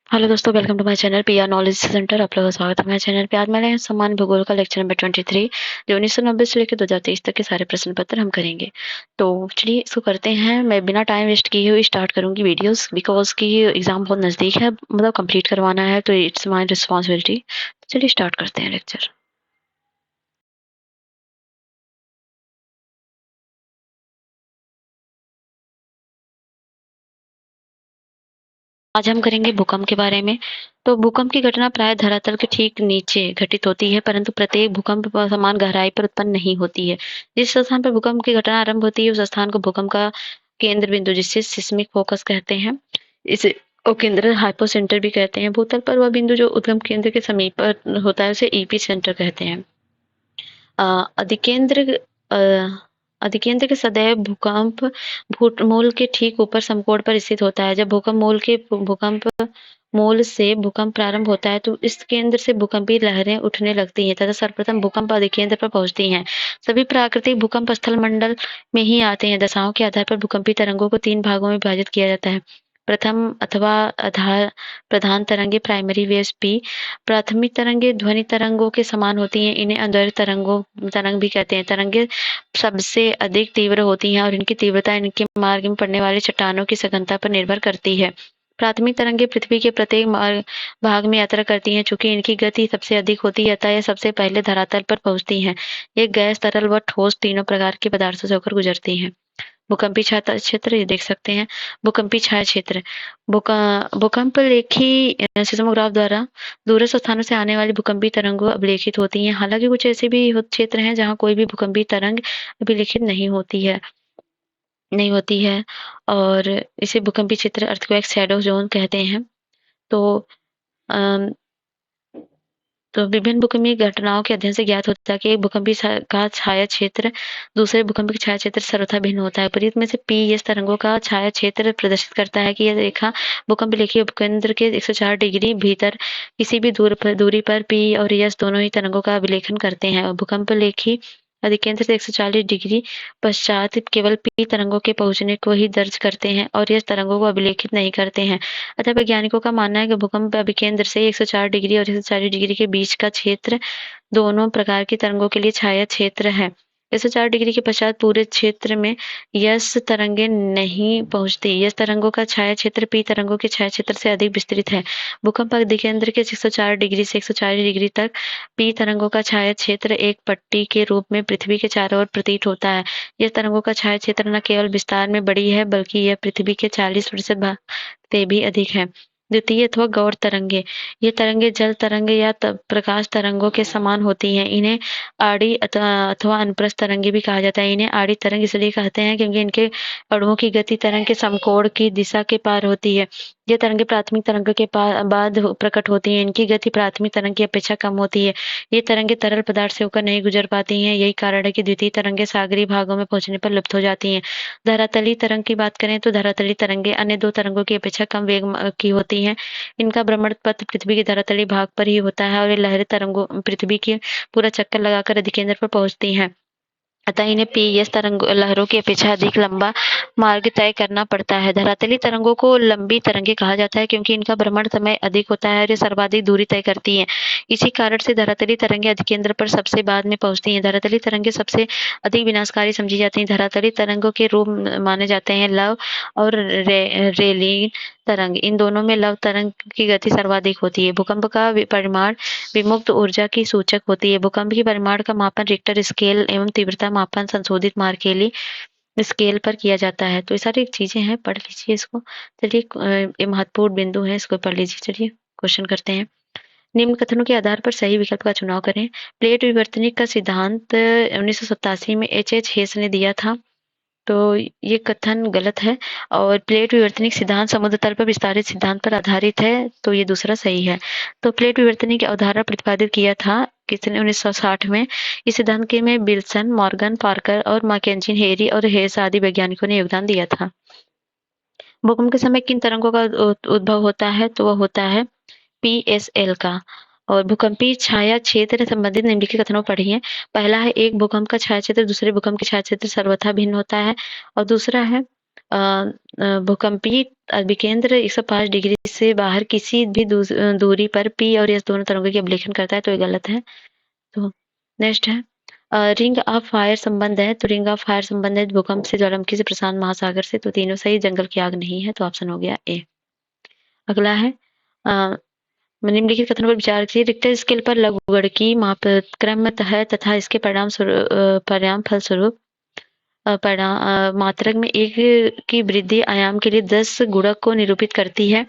Hello दोस्तों, welcome to my channel PR knowledge center. आप लोगों का स्वागत है मेरे चैनल पे। आज मैंने सामान्य भूगोल का लेक्चर नंबर 23 जो 1990 से लेकर 2023 तक के सारे प्रश्न पत्र हम करेंगे। तो चलिए इसको करते हैं। मैं बिना टाइम वेस्ट किए हुए स्टार्ट करूंगी वीडियोस, बिकॉज की एग्जाम बहुत नज़दीक है, मतलब कंप्लीट करवाना है, तो इट्स माय रिस्पॉन्सिबिलिटी। चलिए स्टार्ट करते हैं लेक्चर। आज हम करेंगे भूकंप के बारे में। तो भूकंप की घटना प्राय धरातल के ठीक नीचे घटित होती है, परंतु प्रत्येक भूकंप पर समान गहराई पर उत्पन्न नहीं होती है। जिस स्थान पर भूकंप की घटना आरंभ होती है, उस स्थान को भूकंप का केंद्र बिंदु, जिसे सिस्मिक फोकस कहते हैं, इसे केंद्र हाइपोसेंटर भी कहते हैं। भूतल पर वह बिंदु जो उद्गम केंद्र के समीप पर होता है, उसे ईपी सेंटर कहते हैं। अधिकेंद्र अ, अधिकेंद्र के सदैव भूकंप भूत मूल के ठीक ऊपर समकोण पर स्थित होता है। जब भूकंप मूल से भूकंप प्रारंभ होता है, तो इस केंद्र से भूकंपीय लहरें उठने लगती हैं तथा सर्वप्रथम भूकंप अधिकेंद्र पर पहुंचती हैं। सभी प्राकृतिक भूकंप स्थल मंडल में ही आते हैं। दशाओं के आधार पर भूकंपीय तरंगों को 3 भागों में विभाजित किया जाता है। प्रथम अथवा आधार प्रधान तरंगे, प्राइमरी वेव्स पी। प्राथमिक तरंगें ध्वनि तरंगों के समान होती हैं। इन्हें अद्वैत तरंग भी कहते हैं। तरंगें सबसे अधिक तीव्र होती हैं और इनकी तीव्रता इनके मार्ग में पड़ने वाली चट्टानों की सघनता पर निर्भर करती है। प्राथमिक तरंगें पृथ्वी के प्रत्येक भाग में यात्रा करती हैं। चूंकि इनकी गति सबसे अधिक होती है, अतः यह सबसे पहले धरातल पर पहुंचती हैं। ये गैस, तरल व ठोस तीनों प्रकार के पदार्थों से होकर गुजरती हैं। भूकंपी छाया क्षेत्र, ये देख सकते हैं। भूकंपी छाया क्षेत्र भूकंप लेखी सिस्मोग्राफ द्वारा दूरस्थ स्थानों से आने वाली भूकंपी तरंगों अभिलेखित होती हैं। हालांकि कुछ ऐसे भी क्षेत्र हैं जहां कोई भी भूकंपी तरंग अभिलेखित नहीं होती है और इसे भूकंपी क्षेत्र, अर्थक्वेक शैडो जोन कहते हैं। तो अम, तो विभिन्न भूकंपीय घटनाओं के अध्ययन से ज्ञात होता है कि एक का छाया क्षेत्र दूसरे भूकंप के छाया क्षेत्र से सर्वथा भिन्न होता है। विपरीत में से पी एस तरंगों का छाया क्षेत्र प्रदर्शित करता है कि यह रेखा भूकंप लेखी उपकेंद्र के 104 डिग्री भीतर किसी भी दूरी पर पी और एस दोनों ही तरंगों का अभिलेखन करते हैं। और भूकंप लेखी अधिकेंद्र से 140 डिग्री पश्चात केवल पी तरंगों के पहुंचने को ही दर्ज करते हैं और एस तरंगों को अभिलेखित नहीं करते हैं। अतः वैज्ञानिकों का मानना है कि भूकंप अभिकेंद्र से 104 डिग्री और 140 डिग्री के बीच का क्षेत्र दोनों प्रकार की तरंगों के लिए छाया क्षेत्र है। 104 डिग्री के पश्चात पूरे क्षेत्र में यस तरंगे नहीं पहुंचती। यस तरंगों का छाया क्षेत्र पी तरंगों के छाया क्षेत्र से अधिक विस्तृत है। भूकंप अधिकेंद्र के 104 डिग्री से 140 डिग्री तक पी तरंगों का छाया क्षेत्र एक पट्टी के रूप में पृथ्वी के चारों ओर प्रतीत होता है। यह तरंगों का छाया क्षेत्र न केवल विस्तार में बड़ी है, बल्कि यह पृथ्वी के 40% भाग से भी अधिक है। द्वितीय अथवा गौर तरंगे, ये तरंगे जल तरंगे या प्रकाश तरंगों के समान होती हैं। इन्हें आड़ी अथवा अनुप्रस्थ तरंगे भी कहा जाता है। इन्हें आड़ी तरंग इसलिए कहते हैं क्योंकि इनके अणुओं की गति तरंग के समकोण की दिशा के पार होती है। ये तरंगे प्राथमिक तरंग के बाद प्रकट होती हैं। इनकी गति प्राथमिक तरंग की अपेक्षा कम होती है। ये तरंगे तरल पदार्थ से होकर नहीं गुजर पाती हैं। यही कारण है कि द्वितीय तरंगे सागरीय भागों में पहुंचने पर लुप्त हो जाती हैं। धरातलीय तरंग की बात करें तो धरातलीय तरंगे अन्य दो तरंगों की अपेक्षा कम वेग की होती हैं। इनका भ्रमण पथ पृथ्वी के धरातलीय भाग पर ही होता है और ये लहरें तरंगों पृथ्वी की पूरा चक्कर लगाकर अधिकेंद्र पर पहुंचती हैं। अतः इन्हें पीएस तरंग लहरों की अपेक्षा अधिक लंबा मार्ग तय करना पड़ता है। धरातलीय तरंगों को लंबी तरंगे कहा जाता है क्योंकि इनका भ्रमण समय अधिक होता है और ये सर्वाधिक दूरी तय करती हैं। इसी कारण से धरातलीय तरंगे अधिकेंद्र पर सबसे बाद में पहुंचती हैं। धरातलीय तरंगे सबसे अधिक विनाशकारी समझी जाती हैं। धरातलीय तरंगों के रूप माने जाते हैं लव और रेलिन तरंग। इन दोनों में लव तरंग की गति सर्वाधिक होती है। भूकंप का परिमाण विमुक्त ऊर्जा की सूचक होती है। भूकंप की परिमाण का मापन रिक्टर स्केल एवं तीव्रता मापन संशोधित मार्केली स्केल पर किया जाता है। तो ये सारी चीजें हैं, पढ़ लीजिए इसको। चलिए ये महत्वपूर्ण बिंदु है, इसको पढ़ लीजिए। चलिए क्वेश्चन करते हैं। निम्न कथनों के आधार पर सही विकल्प का चुनाव करें। प्लेट विवर्तनिक का सिद्धांत 1987 में एच हेस ने दिया था। तो ये कथन गलत है और प्लेट विवर्तनिक सिद्धांत समुद्र तल पर विस्तारित सिद्धांत पर आधारित है, तो ये दूसरा सही है। तो प्लेट विवर्तनिक की अवधारणा प्रतिपादित किया था किसने? 1960 में। इस सिद्धांत के में विल्सन, मॉर्गन, पार्कर और मैकेंजी, हेरी और हेस आदि वैज्ञानिकों ने योगदान दिया था। भूकंप के समय किन तरंगों का उद्भव होता है? तो वह होता है पीएसएल का। और भूकंपीय छाया क्षेत्र संबंधित निम्नलिखित कथनों को पढ़िए। पहला है, एक भूकंप का छाया क्षेत्र दूसरे भूकंप के छाया क्षेत्र सर्वथा भिन्न होता है। और दूसरा है, भूकंपीय अभिकेंद्र 105 डिग्री से बाहर किसी भी दूरी पर पी और एस दोनों तरंगों की अभिलेखन करता है, तो ये गलत है। तो नेक्स्ट है रिंग ऑफ फायर संबंध है, तो रिंग ऑफ फायर संबंध है भूकंप से, ज्वालामुखी से, प्रशांत महासागर से, तो तीनों सही। जंगल की आग नहीं है, तो ऑप्शन हो गया ए। अगला है निम्नलिखित कथनों पर विचार कीजिए। रिक्टर स्केल पर लघुगणकीय मापक्रम है तथा इसके परिणाम फलस्वरूप मात्रक में एक की वृद्धि आयाम के लिए 10 गुणक को निरूपित करती है।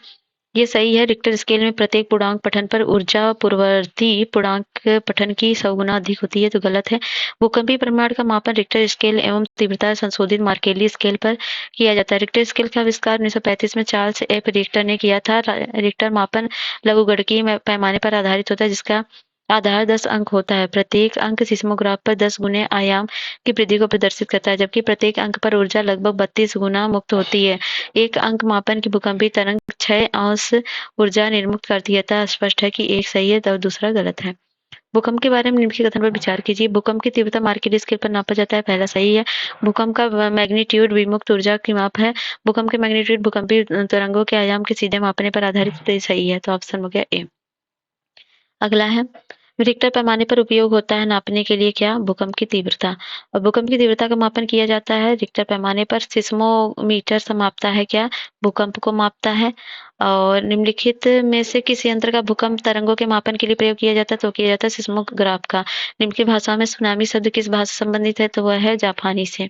ये सही है। रिक्टर स्केल में प्रत्येक पूर्णांक पठन पर ऊर्जा पूर्ववर्ती पूर्णांक पठन की 100 गुना अधिक होती है, तो गलत है। भूकंपीय परिमाण का मापन रिक्टर स्केल एवं तीव्रता संशोधित मार्केली स्केल पर किया जाता है। रिक्टर स्केल का आविष्कार 1935 में चार्ल्स एफ रिक्टर ने किया था। रिक्टर मापन लघुगणकीय पैमाने पर आधारित होता है, जिसका आधार 10 अंक होता है। प्रत्येक अंक सिस्मोग्राफ पर 10 गुने आयाम की वृद्धि को प्रदर्शित करता है, जबकि प्रत्येक अंक पर ऊर्जा लगभग 32 गुना मुक्त होती है। एक अंक मापन की भूकंपीय तरंग 6 अंश ऊर्जा निर्मुक्त करती है, अतः स्पष्ट है कि एक सही है और दूसरा गलत है। भूकंप के बारे में निम्नलिखित कथन पर विचार कीजिए। भूकंप की तीव्रता मार्केली स्केल पर नापा जाता है, पहला सही है। भूकंप का मैग्नीट्यूड विमुक्त ऊर्जा की माप है। भूकंप के मैग्नीट्यूड भूकंपीय तरंगों के आयाम के सीधे मापने पर आधारित सही है, तो ऑप्शन हो गया ए। अगला है रिक्टर पैमाने पर उपयोग होता है नापने के लिए क्या? भूकंप की तीव्रता। और भूकंप की तीव्रता का मापन किया जाता है रिक्टर पैमाने पर। सिस्मोमीटर से मापता है क्या? भूकंप को मापता है। और निम्नलिखित में से किस यंत्र का भूकंप तरंगों के मापन के लिए प्रयोग किया जाता है? तो किया जाता है सिस्मोग्राफ का। निम्नलिखित भाषा में सुनामी शब्द किस भाषा से संबंधित है? तो वह है जापानी से।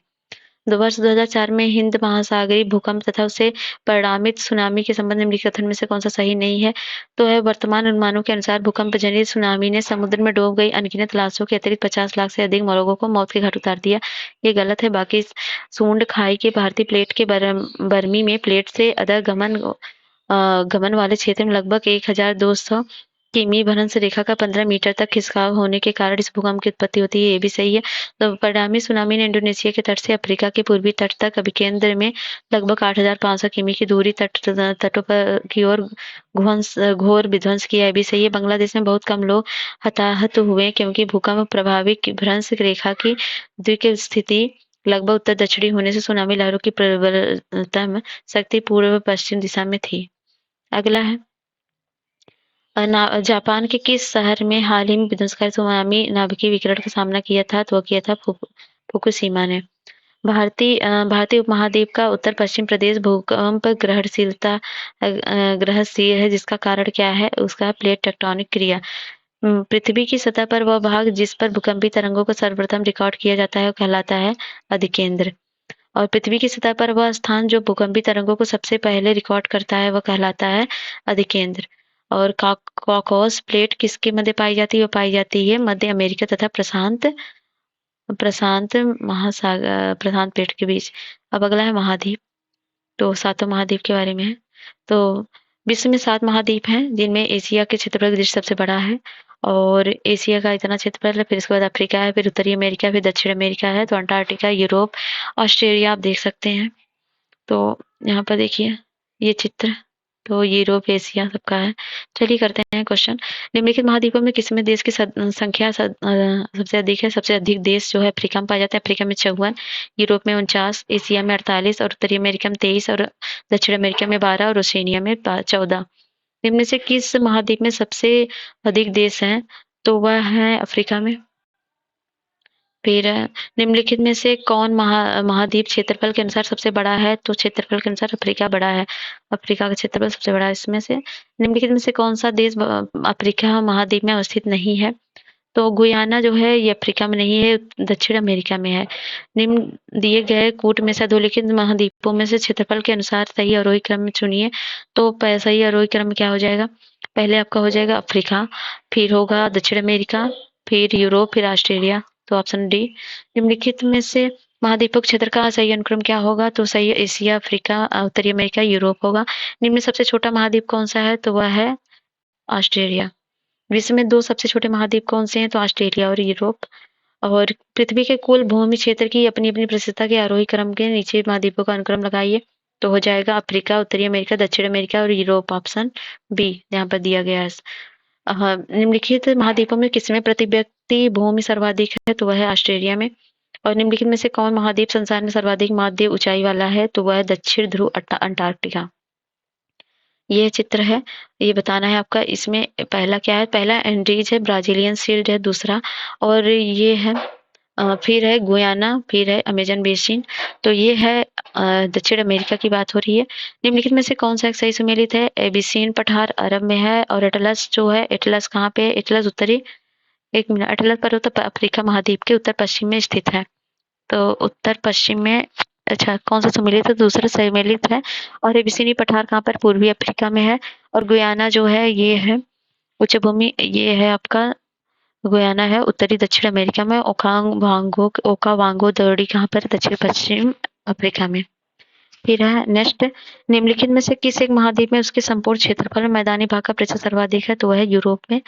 वर्ष 2004 में हिंद महासागरीय भूकंप तथा उससे परिणामित सुनामी के संबंध में निम्नलिखित कथन में से कौन सा सही नहीं है? तो है वर्तमान अनुमानों के अनुसार भूकंप जनित सुनामी ने समुद्र में डूब गई अनगिनत लाशों के अतिरिक्त 50 लाख से अधिक लोगों को मौत के घाट उतार दिया। ये गलत है। बाकी सूंड खाई के भारतीय प्लेट के बर्मी में प्लेट से अदर गमन वाले क्षेत्र में लगभग 1200 किमी भ्रंश रेखा का 15 मीटर तक खिसकाव होने के कारण इस भूकंप की उत्पत्ति होती है, ये भी सही है। तो परिणामी सुनामी ने इंडोनेशिया के तट से अफ्रीका के पूर्वी तट तक अभिकेंद्र में लगभग 8,500 किमी की दूरी तटों पर की ओर घोर विध्वंस किया, ये भी सही है। बांग्लादेश में बहुत कम लोग हताहत हुए क्योंकि भूकंप प्रभावित भ्रंश रेखा की द्विक स्थिति लगभग उत्तर दक्षिणी होने से सुनामी लहरों की प्रबलतम शक्ति पूर्व पश्चिम दिशा में थी। अगला है जापान के किस शहर में हाल ही में विध्वंसकारी सुनामी नाभिकीय विकिरण का सामना किया था? तो किया था फुकुशिमा ने। भारतीय उपमहाद्वीप का उत्तर पश्चिम प्रदेश भूकंप ग्रहणशील है, जिसका कारण क्या है? उसका प्लेट टेक्टोनिक क्रिया। पृथ्वी की सतह पर वह भाग जिस पर भूकंपी तरंगों को सर्वप्रथम रिकॉर्ड किया जाता है वो कहलाता है अधिकेंद्र। और पृथ्वी की सतह पर वह स्थान जो भूकंपी तरंगों को सबसे पहले रिकॉर्ड करता है वह कहलाता है अधिकेंद्र। और कॉकॉस प्लेट किसके मध्य पाई जाती है? वो पाई जाती है मध्य अमेरिका तथा प्रशांत महासागर प्रशांत प्लेट के बीच। अब अगला है महाद्वीप। तो 7 महाद्वीप के बारे में है। तो विश्व में 7 महाद्वीप हैं, जिनमें एशिया के क्षेत्रफल की दृष्टि सबसे बड़ा है। और एशिया का इतना क्षेत्रफल है, फिर इसके बाद अफ्रीका है, फिर उत्तरी अमेरिका, फिर दक्षिण अमेरिका है, तो अंटार्कटिका, यूरोप, ऑस्ट्रेलिया आप देख सकते हैं। तो यहाँ पर देखिए ये चित्र, तो यूरोप एशिया सबका है। चलिए करते हैं क्वेश्चन। निम्नलिखित महाद्वीपों में किसमें देश की संख्या सबसे अधिक है? सबसे अधिक देश जो है अफ्रीका में पाए जाते हैं। अफ्रीका में 54, यूरोप में 49, एशिया में 48 और उत्तरी अमेरिका में 23 और दक्षिण अमेरिका में 12 और ओशिनिया में 14। निम्न से किस महाद्वीप में सबसे अधिक देश हैं? तो वह है अफ्रीका में। फिर निम्नलिखित में से कौन महाद्वीप क्षेत्रफल के अनुसार सबसे बड़ा है? तो क्षेत्रफल के अनुसार अफ्रीका बड़ा है। अफ्रीका का क्षेत्रफल सबसे बड़ा है इसमें से। निम्नलिखित में से कौन सा देश अफ्रीका महाद्वीप में अवस्थित नहीं है? तो गुयाना जो है ये अफ्रीका में नहीं है, दक्षिण अमेरिका में है। निम्न दिए गए कूट में से अधोलिखित महाद्वीपों में से क्षेत्रफल के अनुसार सही आरोही क्रम में चुनिए। तो सही आरोही क्रम क्या हो जाएगा? पहले आपका हो जाएगा अफ्रीका, फिर होगा दक्षिण अमेरिका, फिर यूरोप, फिर ऑस्ट्रेलिया, तो ऑप्शन डी। निम्नलिखित में से महाद्वीपक क्षेत्र का सही अनुक्रम क्या होगा? तो सही एशिया, अफ्रीका, उत्तरी अमेरिका, यूरोप होगा। निम्न में सबसे छोटा महाद्वीप कौन सा है? तो वह है ऑस्ट्रेलिया। विश्व में 2 सबसे छोटे महाद्वीप कौन से हैं? तो ऑस्ट्रेलिया और यूरोप। और पृथ्वी के कुल भूमि क्षेत्र की अपनी अपनी प्रसिद्धता के आरोही क्रम के नीचे महाद्वीपों का अनुक्रम लगाइए। तो हो जाएगा अफ्रीका, उत्तरी अमेरिका, दक्षिण अमेरिका और यूरोप, ऑप्शन बी यहाँ पर दिया गया है। निम्नलिखित महाद्वीपों में किसमें प्रति व्यक्ति भूमि सर्वाधिक है? तो वह है ऑस्ट्रेलिया में। और निम्नलिखित में से कौन महाद्वीप संसार में सर्वाधिक महाद्वीप ऊंचाई वाला है? तो वह है दक्षिण ध्रुव अंटार्कटिका। ये चित्र है, ये बताना है आपका। इसमें पहला क्या है? पहला एंडीज है, ब्राजीलियन शील्ड है दूसरा, और ये है फिर है गुयाना, फिर है अमेजन बेसिन। तो ये है दक्षिण अमेरिका की बात हो रही है। निम्नलिखित में से कौन सा एक सही सुमेलित है? एबिसीन पठार अरब में है, और एटलस जो है, एटलस कहाँ पे है? एटलस उत्तरी, एक मिनट, एटलस पर्वत अफ्रीका महाद्वीप के उत्तर पश्चिम में स्थित है। तो उत्तर पश्चिम में, अच्छा कौन सा सम्मिलित है? दूसरा सम्मिलित है। और एबिसिनी पठार कहाँ पर? पूर्वी अफ्रीका में है। और गुयाना जो है ये है उच्च भूमि, ये है आपका गुयाना है उत्तरी दक्षिण अमेरिका में। ओकावांगो दर्डी कहाँ पर? दक्षिण पश्चिम अफ्रीका में। फिर है नेक्स्ट, निम्नलिखित में से किस एक महाद्वीप में उसके संपूर्ण क्षेत्रफल में मैदानी भाग का प्रतिशत सर्वाधिक है? तो वह है यूरोप में।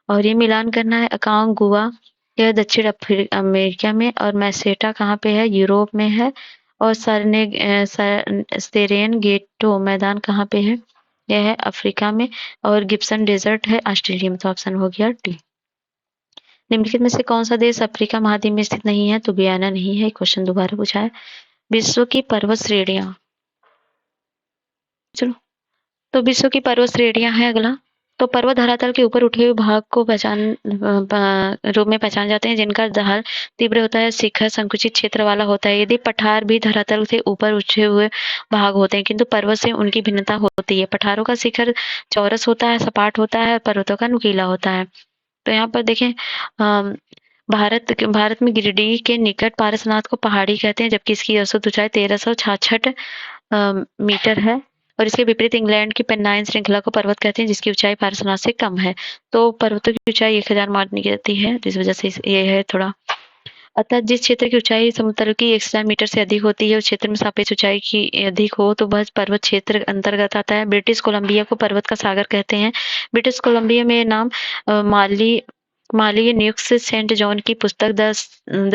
और ये मिलान करना है, अकांगुआ यह दक्षिण अमेरिका में, और मैसेटा कहाँ पे है? यूरोप में है। और सेरेन गेटो मैदान कहाँ पे है? यह है अफ्रीका में। और गिब्सन डेजर्ट है ऑस्ट्रेलिया में। तो ऑप्शन हो गया डी। निम्नलिखित में से कौन सा देश अफ्रीका महाद्वीप में स्थित नहीं है? तो गुयाना नहीं है। क्वेश्चन दोबारा पूछा है। विश्व की पर्वत श्रेणियां, चलो, तो विश्व की पर्वत श्रेणियां है अगला। तो पर्वत धरातल के ऊपर उठे हुए भाग को रूप में पहचान जाते हैं, जिनका ढाल तीव्र होता है, शिखर संकुचित क्षेत्र वाला होता है। यदि पठार भी धरातल से ऊपर उठे हुए भाग होते हैं, किंतु पर्वत से उनकी भिन्नता होती है। पठारों का शिखर चौरस होता है, सपाट होता है, पर्वतों का नुकीला होता है। तो यहाँ पर देखें, भारत में गिरिडीह के निकट पारसनाथ को पहाड़ी कहते हैं, जबकि इसकी औसत ऊंचाई 1366 मीटर है। और इसके विपरीत इंग्लैंड की पेन्नाइन श्रृंखला को पर्वत कहते हैं, जिसकी ऊंचाई पारसनाथ से कम है। तो पर्वतों की ऊंचाई 1000 मानी जाती है, जिस वजह से ये है थोड़ा। अतः जिस क्षेत्र की ऊंचाई समुद्र की 1000 मीटर से अधिक होती है, उस क्षेत्र में सापेक्ष ऊंचाई की अधिक हो तो वह पर्वत क्षेत्र अंतर्गत आता है। ब्रिटिश कोलंबिया को पर्वत का सागर कहते हैं। ब्रिटिश कोलंबिया में नाम माली न्यूक्स सेंट जॉन की पुस्तक the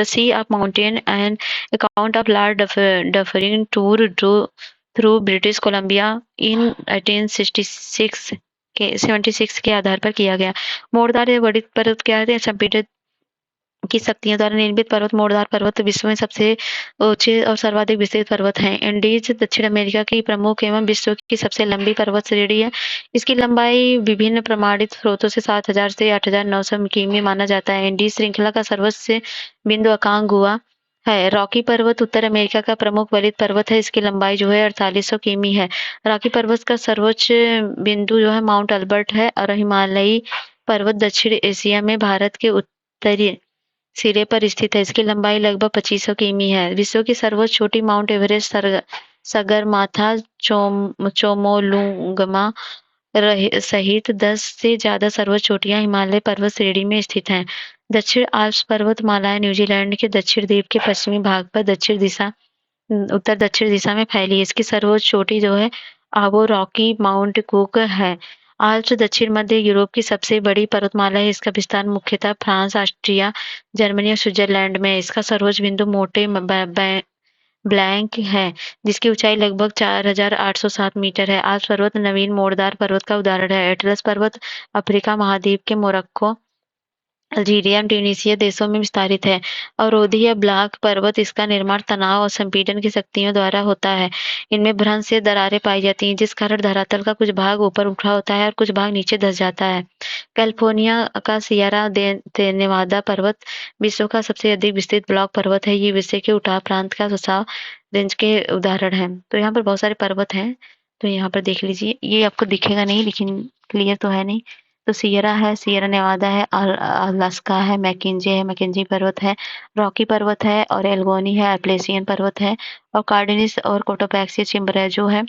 sea of mountain and account of Lord Dufferin tour through British Columbia in 1866 के 76 के आधार पर किया गया। मोड़दार या वडित पर्वत क्या है? संपीड़ित की शक्तियों द्वारा निर्मित पर्वत मोड़दार पर्वत विश्व में सबसे ऊंचे और सर्वाधिक विस्तृत पर्वत हैं। एंडीज दक्षिण अमेरिका की प्रमुख एवं विश्व की सबसे लंबी पर्वत श्रेणी है। इसकी लंबाई विभिन्न प्रमाणित स्रोतों से 7000 से 8900 किमी माना जाता है। एंडीज श्रृंखला का सर्वोच्च बिंदु अकांगुआ है। रॉकी पर्वत उत्तर अमेरिका का प्रमुख वलित पर्वत है। इसकी लंबाई जो है 4800 किमी है। रॉकी पर्वत का सर्वोच्च बिंदु जो है माउंट अल्बर्ट है। और हिमालयी पर्वत दक्षिण एशिया में भारत के उत्तरी सिरे पर स्थित है। इसकी लंबाई लगभग 2500 किमी है। विश्व की सर्वोच्च चोटी माउंट एवरेस्ट सगरमाथा चोमोलुंगमा सहित 10 से ज्यादा सर्वोच्च चोटियां हिमालय पर्वत श्रेणी में स्थित हैं। दक्षिण आल्प्स पर्वतमाला न्यूजीलैंड के दक्षिण द्वीप के पश्चिमी भाग पर उत्तर दक्षिण दिशा में फैली है। इसकी सर्वोच्च चोटी जो है आबो रॉकी माउंट कुक है। आल्प्स दक्षिण मध्य यूरोप की सबसे बड़ी पर्वतमाला है। इसका विस्तार मुख्यतः फ्रांस, ऑस्ट्रिया, जर्मनी और स्विट्जरलैंड में है। इसका सर्वोच्च बिंदु मोटे ब्लैंक है, जिसकी ऊंचाई लगभग 4807 मीटर है। आल्प्स पर्वत नवीन मोड़दार पर्वत का उदाहरण है। एटलस पर्वत अफ्रीका महाद्वीप के मोरक्को, अल्जीरिया, ट्यूनीसिया देशों में विस्तारित है। अवरोधी या ब्लॉक पर्वत इसका निर्माण तनाव और संपीड़न की शक्तियों द्वारा होता है। इनमें भ्रंश से दरारें पाई जाती हैं, जिस कारण धरातल का कुछ भाग ऊपर उठा होता है और कुछ भाग नीचे धंस जाता है। कैलिफोर्निया का सियरा नेवादा पर्वत विश्व का सबसे अधिक विस्तृत ब्लॉक पर्वत है। ये विश्व के उठाव प्रांत का सुसाव रेंज के उदाहरण है। तो यहाँ पर बहुत सारे पर्वत हैं, तो यहाँ पर देख लीजिए। ये आपको दिखेगा नहीं, लेकिन क्लियर तो है नहीं। तो सियरा है, सियरा नेवादा है, अलास्का है, मैकेंजी पर्वत है, रॉकी पर्वत है, और एल्गोनी है, एप्लेसियन पर्वत है, और कार्डेनिस और कोटोपैक्सिया चिम्बरेजो है।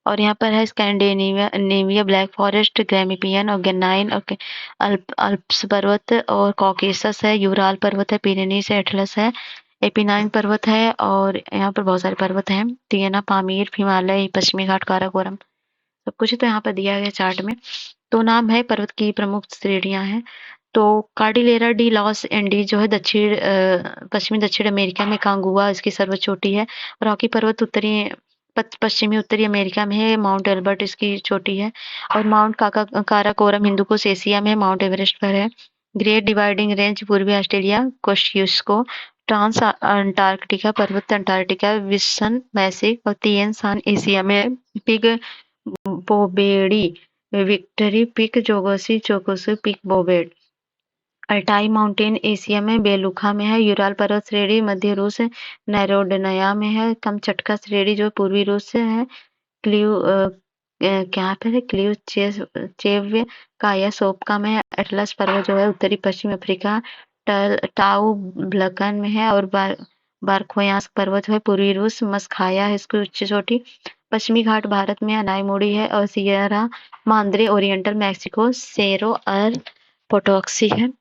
और यहाँ पर है स्कैंडिनेविया ब्लैक फॉरेस्ट, ग्रैमिपियन और गेनाइन और अल्प्स पर्वत, और कॉकेसस है, यूराल पर्वत है, पिरेनीस है, एटलस है, एपिनाइन पर्वत है, और यहाँ पर बहुत सारे पर्वत हैं, तियना, पामीर, हिमालय, पश्चिमी घाट, काराकोरम, सब कुछ तो यहाँ पर दिया गया चार्ट में। तो नाम है पर्वत की प्रमुख श्रेणियां हैं। तो कार्डिलेरा डी लॉस एंडीज जो है पश्चिमी दक्षिण अमेरिका में कांगुआ इसकी सर्वोच्च चोटी है। रॉकी पर्वत पश्चिमी उत्तरी अमेरिका में है। माउंट एल्बर्ट इसकी चोटी है। और माउंट काराकोरम हिंदुकुश एशिया में, माउंट एवरेस्ट पर है। ग्रेट डिवाइडिंग रेंज पूर्वी ऑस्ट्रेलिया, कोस्टियुस्को ट्रांस अंटार्कटिका पर्वत अंटार्कटिका, विल्सन मैसिक और तिएन शान एशिया में, पिग बोवेडी, विक्टरी पीक, जोगोसी चोगोसी पीक बोवेड। अल्टाई माउंटेन एशिया में, बेलूखा में है। यूराल पर्वत श्रेणी मध्य रूस, नैरोडनया में है। कमचटका श्रेणी जो पूर्वी रूस से है। क्या पे है, क्लिव चेव काया सोपका में है। एटलस पर्वत जो है उत्तरी पश्चिम अफ्रीका, टाउ ब्लकन में है। और बारखोयांस्क पर्वत जो है पूर्वी रूस, मस्खाया है इसकी उच्च चोटी। पश्चिमी घाट भारत में अनाईमोड़ी है। और Sierra Madre Oriental Mexico, Cerro और पोटोक्सी है।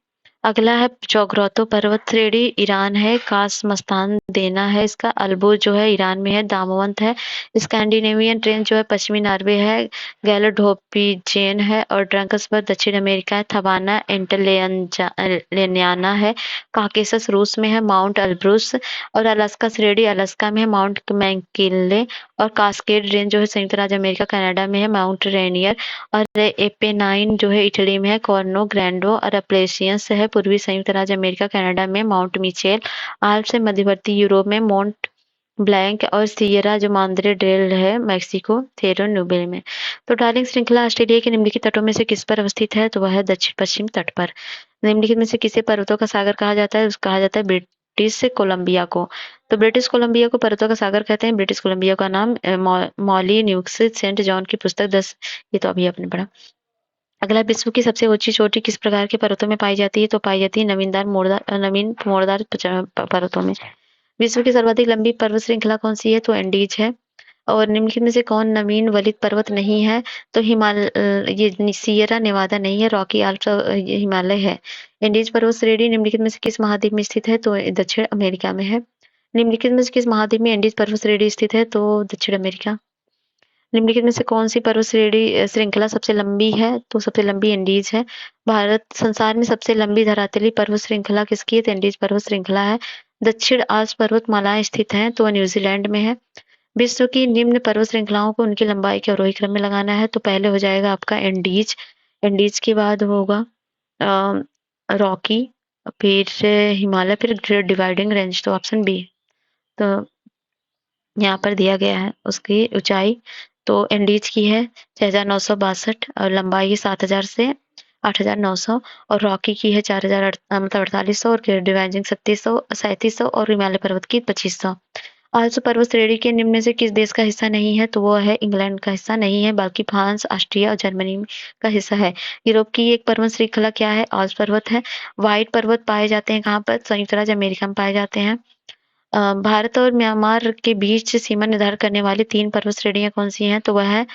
अगला है चोग्रोतो पर्वत श्रेणी, ईरान है। कासमस्तान देना है इसका। अल्बोज जो है ईरान में है। दामवंत है। स्कैंडिनेवियन रेंज जो है पश्चिमी नॉर्वे है। गैलोडोपिजेन है। और ड्रंकसबर्ग दक्षिण अमेरिका है। थवाना एंटलेनियाना है। काकेसस रूस में है। माउंट एल्ब्रूस और अलास्का श्रेणी अलास्का में है। माउंट मैककिनले और कास्केड रेंज जो है संयुक्त राज्य अमेरिका कनाडा में है। माउंट रेनियर और एपेनाइन जो है इटली में है। कॉर्नो ग्रैंडो और अप्लेशियंस है पूर्वी संयुक्त राज्य अमेरिका कनाडा में। माउंट मिचेल आल्प्स से मध्यवर्ती यूरोप में। माउंट ब्लैंक और सियरा जो मांद्रे डेल है मैक्सिको, थेरो न्यूबेल में। तो डार्लिंग श्रृंखला ऑस्ट्रेलिया के निम्नलिखित तटों में से किस पर अवस्थित है? तो वह है दक्षिण पश्चिम तट पर। निम्नलिखित में से किसे पर्वतों का सागर कहा जाता है? कहा जाता है ब्रिटिश कोलंबिया को। तो ब्रिटिश कोलंबिया को पर्वतों का सागर कहते हैं। ब्रिटिश कोलंबिया का नाम मॉली न्यूक्स सेंट जॉन की पुस्तक 10, ये तो अभी आपने पढ़ा। अगला, विश्व की सबसे ऊंची चोटी किस प्रकार के पर्वतों में पाई जाती है? तो पाई जाती है नवीन मोड़दार पर्वतों में। विश्व की सर्वाधिक लंबी पर्वत श्रृंखला कौन सी है? तो एंडीज है। और निम्नलिखित में से कौन नवीन वलित पर्वत नहीं है? तो ये सियरा नेवादा नहीं है। रॉकी आल्प्स ये हिमालय है। एंडीज पर्वत श्रेणी निम्नलिखित में से किस महाद्वीप में स्थित है? तो दक्षिण अमेरिका में है। निम्नलिखित में से किस महाद्वीप में एंडीज पर्वत श्रेणी स्थित है? तो दक्षिण अमेरिका। निम्नलिखित में से कौन सी पर्वत श्रृंखला सबसे लंबी है? तो सबसे लंबी एंडीज है। भारत संसार में सबसे लंबी धरातली पर्वत श्रृंखला किसकी है? तो एंडीज पर्वत श्रृंखला है। दक्षिण आल्प्स पर्वतमालाएं स्थित हैं तो न्यूजीलैंड में है। विश्व की निम्न पर्वत श्रृंखलाओं को उनकी लंबाई के अवरोही क्रम में लगाना है। तो पहले हो जाएगा आपका एंडीज, एंडीज के बाद होगा रॉकी, फिर हिमालय, फिर ग्रेट डिवाइडिंग रेंज। तो ऑप्शन बी। तो यहाँ पर दिया गया है उसकी ऊंचाई। तो एंडीज की है 6,962 और लंबाई है 7,000 से 8,900। और रॉकी की है 4,000 मतलब 4,800 और डिवाइजिंग 3700 और हिमालय पर्वत की 2,500। आल्प्स पर्वत श्रेणी के निम्न में से किस देश का हिस्सा नहीं है? तो वो है इंग्लैंड का हिस्सा नहीं है, बल्कि फ्रांस, ऑस्ट्रिया और जर्मनी का हिस्सा है। यूरोप की एक पर्वत श्रृंखला क्या है? आल्प्स पर्वत है। व्हाइट पर्वत पाए जाते हैं कहाँ पर? संयुक्त राज्य अमेरिका में पाए जाते हैं। भारत और म्यांमार के बीच सीमा निर्धारित करने वाली 3 पर्वत श्रेणियां कौन सी हैं? तो वह है,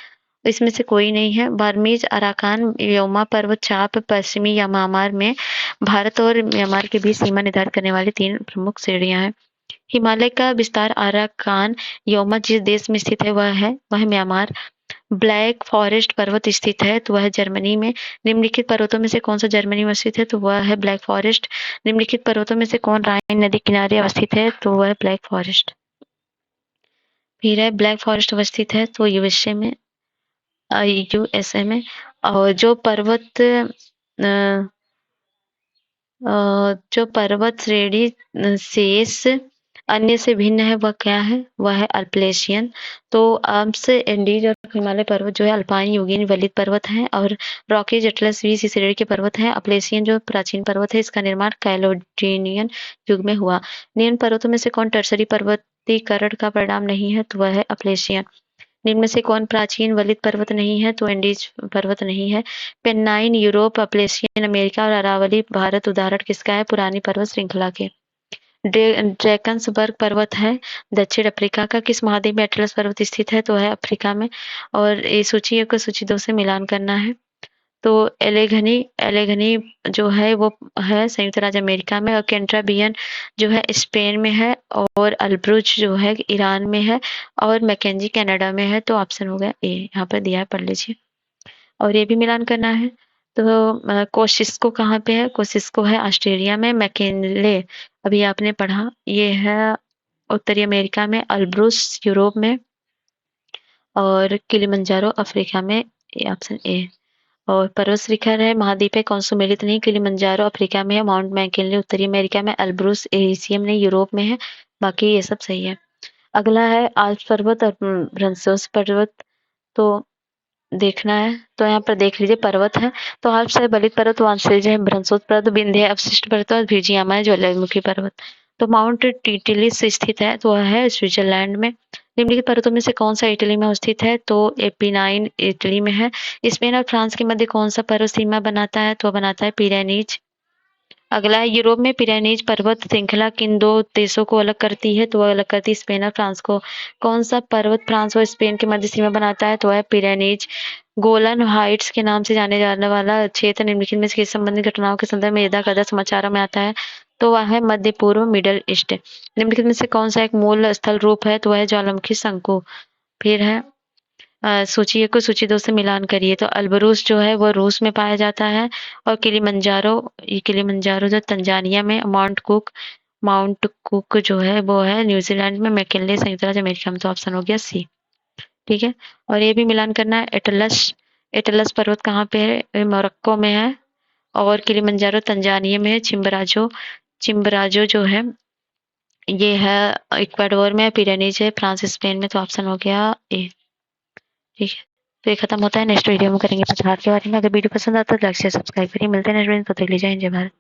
इसमें से कोई नहीं है। बर्मीज, अराकान, योमा पर्वत चाप पश्चिमी म्यांमार में भारत और म्यांमार के बीच सीमा निर्धारित करने वाली 3 प्रमुख श्रेणियां हैं। हिमालय का विस्तार अराकान योमा जिस देश में स्थित है वह म्यांमार। ब्लैक फॉरेस्ट पर्वत स्थित है तो वह जर्मनी में। निम्नलिखित पर्वतों में से कौन सा जर्मनी में स्थित है? तो वह है ब्लैक फॉरेस्ट। निम्नलिखित पर्वतों में से कौन राइन नदी किनारे अवस्थित है? तो वह ब्लैक फॉरेस्ट। फिर है ब्लैक फॉरेस्ट अवस्थित है तो यूएसए में, यूएसए में। और जो पर्वत श्रेणी शेष अन्य से भिन्न है वह क्या है? वह है अल्पलेशियन। तो आल्प्स, एंडीज और हिमालय पर्वत जो है अल्पाइन युगीन वलित पर्वत हैं और रॉकीज, एटलस भी इसी श्रेणी के पर्वत हैं। अप्लेशियन जो प्राचीन पर्वत है इसका निर्माण कैलोडिनियन युग में हुआ। निम्न पर्वतों में से कौन टर्सरी पर्वतीकरण का परिणाम नहीं है? तो वह है अप्लेशियन। निम्न में से कौन प्राचीन वलित पर्वत नहीं है? तो एंडीज पर्वत नहीं है। पेन्नाइन यूरोप, अप्लेशियन अमेरिका और अरावली भारत उदाहरण किसका है? पुरानी पर्वत श्रृंखला के। ड्रैकन्सबर्ग पर्वत है दक्षिण अफ्रीका का। किस महाद्वीप में एटलस पर्वत स्थित है? तो है अफ्रीका में। और ये सूची 1 को सूची 2 से मिलान करना है। तो एलेघनी जो है वो है संयुक्त राज्य अमेरिका में। और कैंट्राबियन जो है स्पेन में है। और अल्ब्रुज जो है ईरान में है। और मैकेंजी कनाडा में है। तो ऑप्शन हो गया ए, यहाँ पर दिया है, पढ़ लीजिए। और ये भी मिलान करना है। तो कोसिस्को कहाँ पे है? कोसिस्को है ऑस्ट्रेलिया में। मैकिनले अभी आपने पढ़ा, ये है उत्तरी अमेरिका में। अल्ब्रुस यूरोप में। और किलिमंजारो अफ्रीका में। ये ऑप्शन ए। और पर्वत शिखर है, महाद्वीप है, कौन सुमेलित नहीं, किलिमंजारो अफ्रीका में है, माउंट मैकिनले उत्तरी अमेरिका में, एल्ब्रुस एशियम नहीं यूरोप में है, बाकी ये सब सही है। अगला है आल्प्स पर्वत और ब्रंसोस पर्वत, तो देखना है तो यहाँ पर देख लीजिए पर्वत है तो आल्प्स है, बलित पर्वत, वांसेज है, ब्रंसोस पर्वत, विंध्य है, अवशिष्ट पर्वत और फिजियामा है, ज्वालामुखी पर्वत। तो माउंट टिटिलिस स्थित है तो वह है स्विट्जरलैंड में। निम्नलिखित पर्वतों में से कौन सा इटली में स्थित है, तो एपिनाइन इटली में है। स्पेन और फ्रांस के मध्य कौन सा पर्वत सीमा बनाता है, तो बनाता है पिरेनीज। अगला है यूरोप में पिरेनीज पर्वत श्रृंखला किन दो देशों को अलग करती है, तो वह अलग करती है स्पेन और फ्रांस को। कौन सा पर्वत फ्रांस और स्पेन के मध्य सीमा बनाता है, तो वह है पिरेनीज। गोलन हाइट्स के नाम से जाने जाने वाला क्षेत्र निम्नलिखित में से किस संबंधित घटनाओं के संदर्भ में यदा कदा समाचारों में आता है, तो वह है मध्य पूर्व मिडल ईस्ट। निम्नलिखित में से कौन सा एक मूल स्थल रूप है, तो वह है ज्वालामुखी शंकु। फिर है सूची 1 को सूची 2 से मिलान करिए, तो अल्बरूस जो है वो रूस में पाया जाता है, और किलिमंजारो जो तंजानिया में, माउंट कुक जो है वो है न्यूजीलैंड में, मैकिनले संयुक्त राज्य अमेरिका में। तो ऑप्शन हो गया सी। ठीक है, और ये भी मिलान करना है। एटलस एटलस पर्वत कहाँ पे है, मोरक्को में है, और किलिमंजारो तंजानिया में है। चिम्बराजो जो है ये है इक्वाडोर में, पिरेनीज है फ्रांस स्पेन में। तो ऑप्शन हो गया ए। ठीक है, तो ये खत्म होता है। नेक्स्ट वीडियो में करेंगे पठार के बारे में। अगर वीडियो पसंद आता है तो लाइक शेयर सब्सक्राइब करिए। मिलते हैं नेक्स्ट वीडियो में, तब तक के लिए जय हिंद जय भारत।